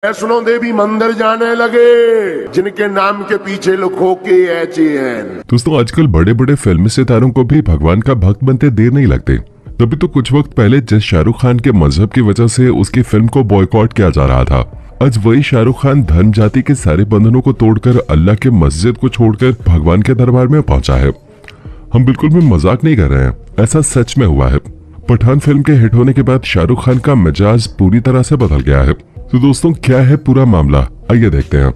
वैष्णो देवी मंदिर जाने लगे जिनके नाम के पीछे लिखो KHAN। दोस्तों आजकल बड़े बड़े फिल्मी सितारों को भी भगवान का भक्त बनते देर नहीं लगते। तभी तो कुछ वक्त पहले जिस शाहरुख खान के मजहब की वजह से उसकी फिल्म को बॉयकॉट किया जा रहा था, आज वही शाहरुख खान धर्म जाति के सारे बंधनों को तोड़कर अल्लाह के मस्जिद को छोड़कर भगवान के दरबार में पहुंचा है। हम बिल्कुल भी मजाक नहीं कर रहे हैं, ऐसा सच में हुआ है। पठान फिल्म के हिट होने के बाद शाहरुख खान का मिजाज पूरी तरह से बदल गया है। तो दोस्तों क्या है पूरा मामला, आइए देखते हैं।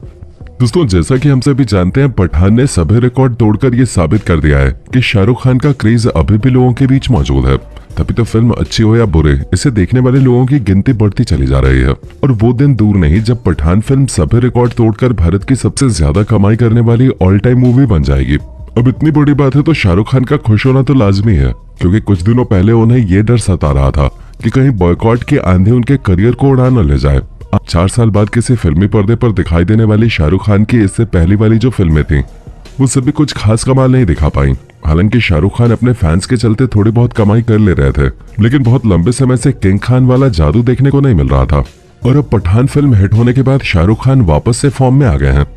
दोस्तों जैसा कि हम सभी जानते हैं, पठान ने सभी रिकॉर्ड तोड़कर ये साबित कर दिया है कि शाहरुख खान का क्रेज अभी भी लोगों के बीच मौजूद है। तभी तो फिल्म अच्छी हो या बुरे, इसे देखने वाले लोगों की गिनती बढ़ती चली जा रही है। और वो दिन दूर नहीं जब पठान फिल्म सभी रिकॉर्ड तोड़कर भारत की सबसे ज्यादा कमाई करने वाली ऑल टाइम मूवी बन जाएगी। अब इतनी बड़ी बात है तो शाहरुख खान का खुश होना तो लाजमी है, क्योंकि कुछ दिनों पहले उन्हें ये डर सता रहा था कि कहीं बॉयकॉट की आंधी उनके करियर को उड़ा न ले जाए। 4 साल बाद किसी फिल्मी पर्दे पर दिखाई देने वाली शाहरुख खान की इससे पहली वाली जो फिल्में थीं, वो सभी कुछ खास कमाल नहीं दिखा पाई। हालांकि शाहरुख खान अपने फैंस के चलते थोड़ी बहुत कमाई कर ले रहे थे, लेकिन बहुत लंबे समय से किंग खान वाला जादू देखने को नहीं मिल रहा था। और अब पठान फिल्म हिट होने के बाद शाहरुख खान वापस से फॉर्म में आ गए हैं।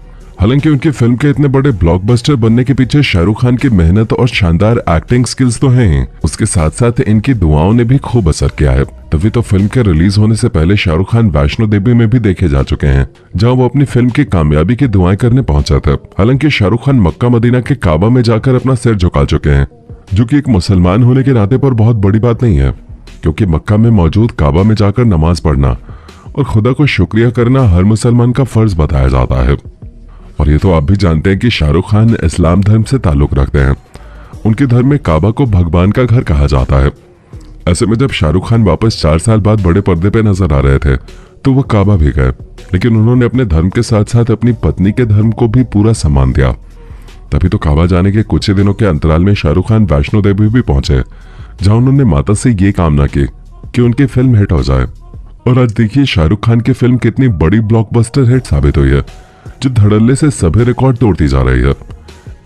हालांकि उनकी फिल्म के इतने बड़े ब्लॉकबस्टर बनने के पीछे शाहरुख खान की मेहनत और शानदार एक्टिंग स्किल्स तो हैं ही, उसके साथ साथ इनकी दुआओं ने भी खूब असर किया है। तभी तो फिल्म के रिलीज होने से पहले शाहरुख खान वैष्णो देवी में भी देखे जा चुके हैं, जहां वो अपनी फिल्म की कामयाबी की दुआएं करने पहुंचा था। हालांकि शाहरुख खान मक्का मदीना के काबा में जाकर अपना सिर झुका चुके हैं, जो कि एक मुसलमान होने के नाते पर बहुत बड़ी बात नहीं है, क्योंकि मक्का में मौजूद काबा में जाकर नमाज पढ़ना और खुदा को शुक्रिया करना हर मुसलमान का फर्ज बताया जाता है। और ये तो आप भी जानते हैं कि शाहरुख खान इस्लाम धर्म से ताल्लुक रखते हैं। उनके धर्म में काबा को भगवान का घर कहा जाता है। ऐसे में जब शाहरुख खान वापस 4 साल बाद बड़े पर्दे पे नजर आ रहे थे तो वो काबा भी गए, लेकिन उन्होंने अपने धर्म के साथ साथ अपनी पत्नी के धर्म को भी पूरा सम्मान दिया। तभी तो काबा जाने के कुछ ही दिनों के अंतराल में शाहरुख खान वैष्णो देवी भी पहुंचे, जहां उन्होंने माता से ये कामना की कि उनकी फिल्म हिट हो जाए। और आज देखिए शाहरुख खान की फिल्म कितनी बड़ी ब्लॉकबस्टर हिट साबित हुई है, जो धड़ल्ले से सभी रिकॉर्ड तोड़ती जा रही है।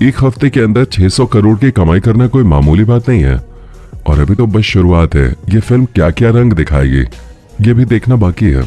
एक हफ्ते के अंदर 600 करोड़ की कमाई करना कोई मामूली बात नहीं है। और अभी तो बस शुरुआत है, ये फिल्म क्या क्या रंग दिखाएगी ये भी देखना बाकी है।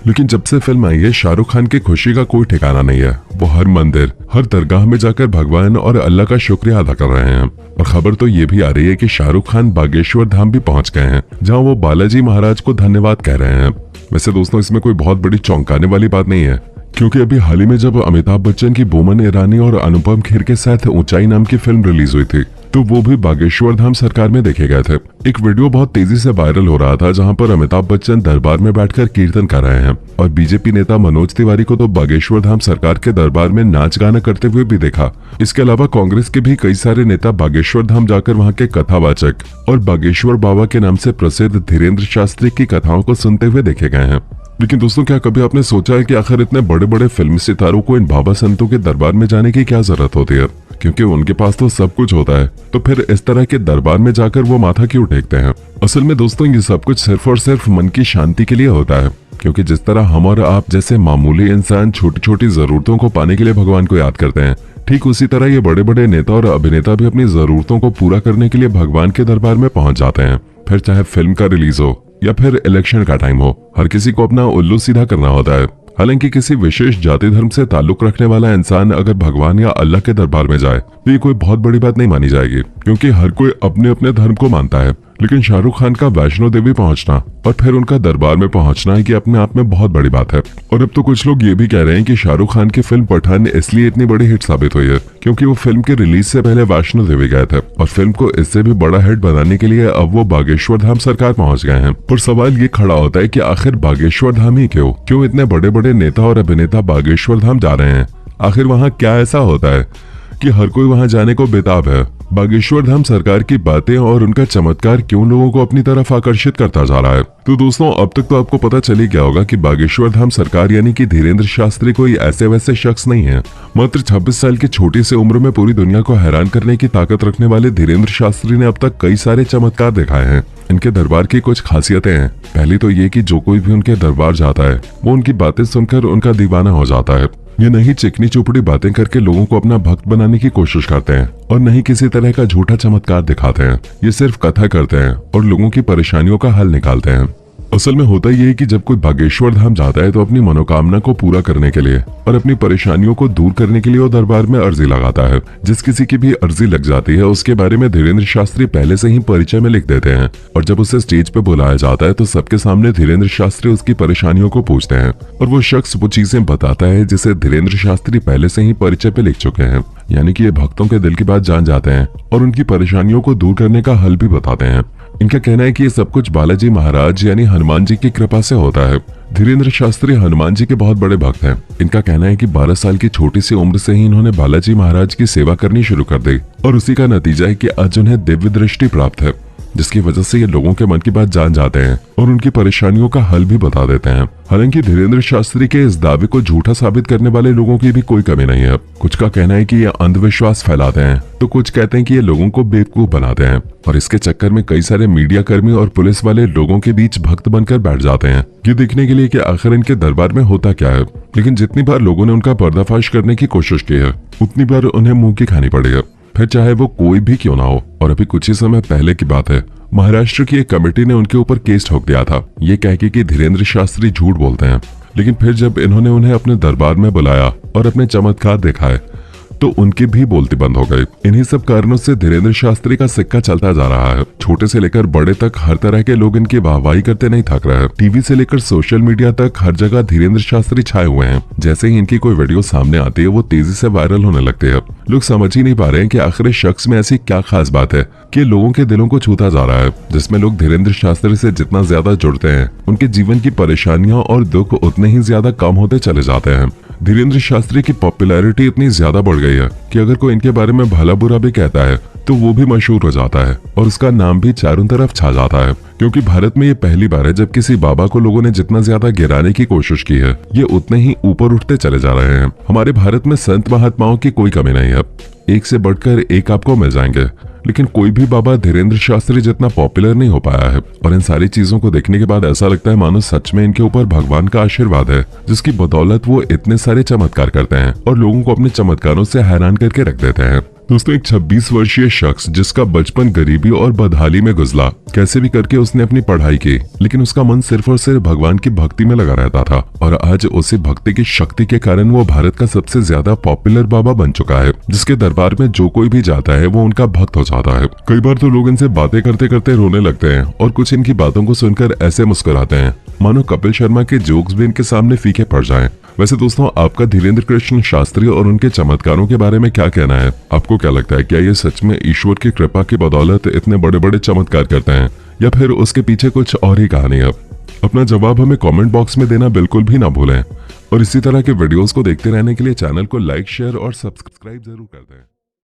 लेकिन जब से फिल्म आई है, शाहरुख खान की खुशी का कोई ठिकाना नहीं है। वो हर मंदिर, हर दरगाह में जाकर भगवान और अल्लाह का शुक्रिया अदा कर रहे हैं। और खबर तो ये भी आ रही है कि शाहरुख खान बागेश्वर धाम भी पहुंच गए हैं, जहां वो बालाजी महाराज को धन्यवाद कह रहे हैं। वैसे दोस्तों इसमें कोई बहुत बड़ी चौंकाने वाली बात नहीं है, क्योंकि अभी हाल ही में जब अमिताभ बच्चन की बोमन ईरानी और अनुपम खेर के साथ ऊंचाई नाम की फिल्म रिलीज हुई थी, तो वो भी बागेश्वर धाम सरकार में देखे गए थे। एक वीडियो बहुत तेजी से वायरल हो रहा था, जहां पर अमिताभ बच्चन दरबार में बैठकर कीर्तन कर रहे हैं। और बीजेपी नेता मनोज तिवारी को तो बागेश्वर धाम सरकार के दरबार में नाच गाना करते हुए भी देखा। इसके अलावा कांग्रेस के भी कई सारे नेता बागेश्वर धाम जाकर वहाँ के कथावाचक और बागेश्वर बाबा के नाम से प्रसिद्ध धीरेन्द्र शास्त्री की कथाओं को सुनते हुए देखे गए हैं। लेकिन दोस्तों क्या कभी आपने सोचा है कि आखिर इतने बड़े बड़े फिल्मी सितारों को इन बाबा संतों के दरबार में जाने की क्या जरूरत होती है? क्योंकि उनके पास तो सब कुछ होता है, तो फिर इस तरह के दरबार में जाकर वो माथा क्यों टेकते हैं? असल में दोस्तों ये सब कुछ सिर्फ और सिर्फ मन की शांति के लिए होता है। क्योंकि जिस तरह हम और आप जैसे मामूली इंसान छोटी छोटी जरूरतों को पाने के लिए भगवान को याद करते हैं, ठीक उसी तरह ये बड़े बड़े नेता और अभिनेता भी अपनी जरूरतों को पूरा करने के लिए भगवान के दरबार में पहुंच जाते हैं। फिर चाहे फिल्म का रिलीज हो या फिर इलेक्शन का टाइम हो, हर किसी को अपना उल्लू सीधा करना होता है। हालांकि किसी विशेष जाति धर्म से ताल्लुक रखने वाला इंसान अगर भगवान या अल्लाह के दरबार में जाए तो ये कोई बहुत बड़ी बात नहीं मानी जाएगी, क्योंकि हर कोई अपने अपने धर्म को मानता है। लेकिन शाहरुख खान का वैष्णो देवी पहुंचना और फिर उनका दरबार में पहुंचना ये अपने आप में बहुत बड़ी बात है। और अब तो कुछ लोग ये भी कह रहे हैं कि शाहरुख खान की फिल्म पठान इसलिए इतनी बड़ी हिट साबित हुई है क्योंकि वो फिल्म के रिलीज से पहले वैष्णो देवी गए थे, और फिल्म को इससे भी बड़ा हिट बनाने के लिए अब वो बागेश्वर धाम सरकार पहुंच गए हैं। पर सवाल ये खड़ा होता है कि आखिर बागेश्वर धाम ही क्यों इतने बड़े बड़े नेता और अभिनेता बागेश्वर धाम जा रहे हैं? आखिर वहाँ क्या ऐसा होता है कि हर कोई वहां जाने को बेताब है? बागेश्वर धाम सरकार की बातें और उनका चमत्कार क्यों लोगों को अपनी तरफ आकर्षित करता जा रहा है? तो दोस्तों अब तक तो आपको पता चल ही गया होगा कि बागेश्वर धाम सरकार यानी कि धीरेन्द्र शास्त्री कोई ऐसे वैसे शख्स नहीं है। मात्र 26 साल की छोटी सी उम्र में पूरी दुनिया को हैरान करने की ताकत रखने वाले धीरेन्द्र शास्त्री ने अब तक कई सारे चमत्कार दिखाए हैं। इनके दरबार की कुछ खासियतें हैं। पहली तो ये कि जो कोई भी उनके दरबार जाता है वो उनकी बातें सुनकर उनका दीवाना हो जाता है। ये नहीं चिकनी चुपड़ी बातें करके लोगों को अपना भक्त बनाने की कोशिश करते हैं और नहीं किसी तरह का झूठा चमत्कार दिखाते हैं। ये सिर्फ कथा करते हैं और लोगों की परेशानियों का हल निकालते हैं। असल में होता ये है कि जब कोई बागेश्वर धाम जाता है तो अपनी मनोकामना को पूरा करने के लिए और अपनी परेशानियों को दूर करने के लिए वो दरबार में अर्जी लगाता है। जिस किसी की भी अर्जी लग जाती है उसके बारे में धीरेन्द्र शास्त्री पहले से ही परिचय में लिख देते हैं और जब उसे स्टेज पे बुलाया जाता है तो सबके सामने धीरेन्द्र शास्त्री उसकी परेशानियों को पूछते हैं और वो शख्स वो चीजें बताता है जिसे धीरेन्द्र शास्त्री पहले से ही परिचय पे लिख चुके हैं। यानी कि ये भक्तों के दिल की बात जान जाते हैं और उनकी परेशानियों को दूर करने का हल भी बताते हैं। इनका कहना है कि ये सब कुछ बालाजी महाराज यानी हनुमान जी की कृपा से होता है। धीरेन्द्र शास्त्री हनुमान जी के बहुत बड़े भक्त हैं। इनका कहना है कि 12 साल की छोटी सी उम्र से ही इन्होंने बालाजी महाराज की सेवा करनी शुरू कर दी और उसी का नतीजा है कि आज उन्हें दिव्य दृष्टि प्राप्त है, जिसकी वजह से ये लोगों के मन की बात जान जाते हैं और उनकी परेशानियों का हल भी बता देते हैं। हालांकि धीरेन्द्र शास्त्री के इस दावे को झूठा साबित करने वाले लोगों की भी कोई कमी नहीं है। कुछ का कहना है कि ये अंधविश्वास फैलाते हैं तो कुछ कहते हैं कि ये लोगों को बेवकूफ बनाते हैं और इसके चक्कर में कई सारे मीडिया कर्मी और पुलिस वाले लोगों के बीच भक्त बनकर बैठ जाते हैं ये देखने के लिए कि आखिर इनके दरबार में होता क्या है। लेकिन जितनी बार लोगों ने उनका पर्दाफाश करने की कोशिश की है उतनी बार उन्हें मुंह की खानी पड़ी है, फिर चाहे वो कोई भी क्यों ना हो। और अभी कुछ ही समय पहले की बात है, महाराष्ट्र की एक कमेटी ने उनके ऊपर केस ठोक दिया था ये कह के कि धीरेन्द्र शास्त्री झूठ बोलते हैं। लेकिन फिर जब इन्होंने उन्हें अपने दरबार में बुलाया और अपने चमत्कार दिखाए तो उनकी भी बोलती बंद हो गई। इन्हीं सब कारणों से धीरेन्द्र शास्त्री का सिक्का चलता जा रहा है। छोटे से लेकर बड़े तक हर तरह के लोग इनकी वाहवाही करते नहीं थक रहे हैं। टीवी से लेकर सोशल मीडिया तक हर जगह धीरेन्द्र शास्त्री छाए हुए हैं। जैसे ही इनकी कोई वीडियो सामने आती है वो तेजी से वायरल होने लगते हैं। लोग समझ ही नहीं पा रहे हैं कि आखिर इस शख्स में ऐसी क्या खास बात है कि लोगों के दिलों को छूता जा रहा है, जिसमें लोग धीरेन्द्र शास्त्री से जितना ज्यादा जुड़ते हैं उनके जीवन की परेशानियां और दुख उतने ही ज्यादा कम होते चले जाते हैं। धीरेन्द्र शास्त्री की पॉपुलैरिटी इतनी ज्यादा बढ़ गई है कि अगर कोई इनके बारे में भला बुरा भी कहता है तो वो भी मशहूर हो जाता है और उसका नाम भी चारों तरफ छा जाता है। क्योंकि भारत में ये पहली बार है जब किसी बाबा को लोगों ने जितना ज्यादा गिराने की कोशिश की है ये उतने ही ऊपर उठते चले जा रहे हैं। हमारे भारत में संत महात्माओं की कोई कमी नहीं है, एक से बढ़कर एक आपको मिल जाएंगे, लेकिन कोई भी बाबा धीरेन्द्र शास्त्री जितना पॉपुलर नहीं हो पाया है। और इन सारी चीजों को देखने के बाद ऐसा लगता है मानो सच में इनके ऊपर भगवान का आशीर्वाद है, जिसकी बदौलत वो इतने सारे चमत्कार करते हैं और लोगों को अपने चमत्कारों से हैरान करके रख देते हैं। दोस्तों, एक 26 वर्षीय शख्स जिसका बचपन गरीबी और बदहाली में गुजरा, कैसे भी करके उसने अपनी पढ़ाई की, लेकिन उसका मन सिर्फ और सिर्फ भगवान की भक्ति में लगा रहता था और आज उसी भक्ति की शक्ति के कारण वो भारत का सबसे ज्यादा पॉपुलर बाबा बन चुका है, जिसके दरबार में जो कोई भी जाता है वो उनका भक्त हो जाता है। कई बार तो लोग इनसे बातें करते करते रोने लगते हैं और कुछ इनकी बातों को सुनकर ऐसे मुस्कुराते हैं मानो कपिल शर्मा के जोक्स भी इनके सामने फीके पड़ जाएं। वैसे दोस्तों, आपका धीरेन्द्र कृष्ण शास्त्री और उनके चमत्कारों के बारे में क्या कहना है? आपको क्या लगता है, क्या ये सच में ईश्वर की कृपा की बदौलत इतने बड़े बड़े चमत्कार करते हैं या फिर उसके पीछे कुछ और ही कहानी है? अपना जवाब हमें कमेंट बॉक्स में देना बिल्कुल भी ना भूलें और इसी तरह के वीडियोस को देखते रहने के लिए चैनल को लाइक, शेयर और सब्सक्राइब जरूर कर दें।